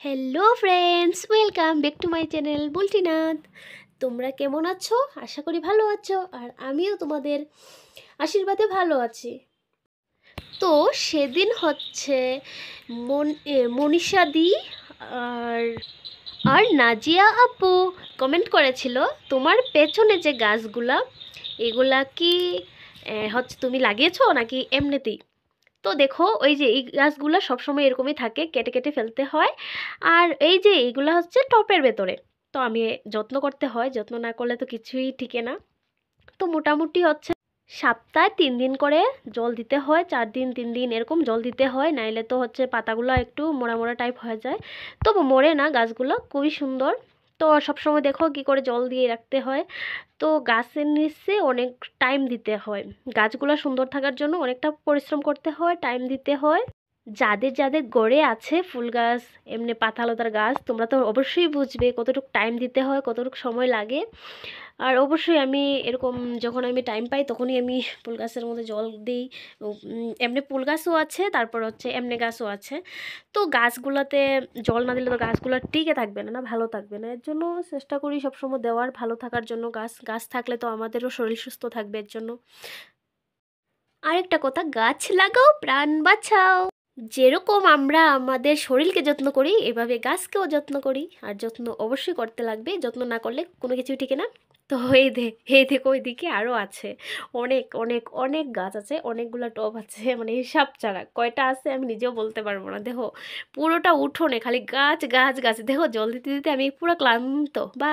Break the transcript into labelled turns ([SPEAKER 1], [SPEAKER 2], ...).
[SPEAKER 1] Hello friends, welcome back to my channel Bultinath. তোমরা কেমন আছো? আশা করি ভালো আছো, আর আমিও তোমাদের আশীর্বাদে ভালো আছি। তো সেদিন হচ্ছে মনীষা দি আর আর নাজিয়া আপু কমেন্ট করেছিল তোমার পেছনে যে গাছগুলা এগুলা কি হচ্ছে তুমি লাগিয়েছো নাকি এমনিতেই। তো দেখো, ওই যে এই গাছগুলো সবসময় এরকমই থাকে, কেটে কেটে ফেলতে হয়। আর এই যে এইগুলা হচ্ছে টপের ভেতরে, তো আমি যত্ন করতে হয়, যত্ন না করলে তো কিছুই টিকে না। তো মোটামুটি হচ্ছে সপ্তাহে 3 দিন করে জল দিতে হয়, 4 দিন 3 দিন এরকম জল দিতে হয়, নাইলে তো হচ্ছে পাতাগুলো একটু মোড়া মোড়া টাইপ হয়ে যায়। তবু মরে না, গাছগুলো খুবই সুন্দর। তো সবসময় দেখো কি করে জল দিয়ে রাখতে হয়। তো গাছের নিচে অনেক টাইম দিতে হয়, গাছগুলো সুন্দর থাকার জন্য অনেকটা পরিশ্রম করতে হয়, টাইম দিতে হয়। যাদের যাদের গড়ে আছে ফুল গাছ, এমনি পাতালতার গাছ, তোমরা তো অবশ্যই বুঝবে কতটুকু টাইম দিতে হয়, কতটুকু সময় লাগে। আর অবশ্যই আমি এরকম যখন আমি টাইম পাই তখনই আমি ফুল গাছের মধ্যে জল দিই। এমনি ফুল গাছও আছে, তারপর হচ্ছে এমনি গাছও আছে। তো গাছগুলোতে জল না দিলে তো গাছগুলো টিকে থাকবে না, না ভালো থাকবে না। এর জন্য চেষ্টা করি সবসময় দেওয়ার, ভালো থাকার জন্য। গাছ গাছ থাকলে তো আমাদেরও শরীর সুস্থ থাকবে, এর জন্য। আরেকটা কথা, গাছ লাগাও প্রাণ বাঁচাও। যেরকম আমরা আমাদের শরীরকে যত্ন করি, এভাবে গাছকেও যত্ন করি। আর যত্ন অবশ্যই করতে লাগবে, যত্ন না করলে কোনো কিছুই টিকে না। তো এই দেখো ওইদিকে আরও আছে, অনেক অনেক অনেক গাছ আছে, অনেকগুলো টব আছে, মানে হিসাব ছাড়া কয়টা আছে আমি নিজেও বলতে পারবো না। দেখো পুরোটা উঠোনে খালি গাছ গাছ গাছ, দেখো জল দিতে দিতে আমি পুরো ক্লান্ত। বা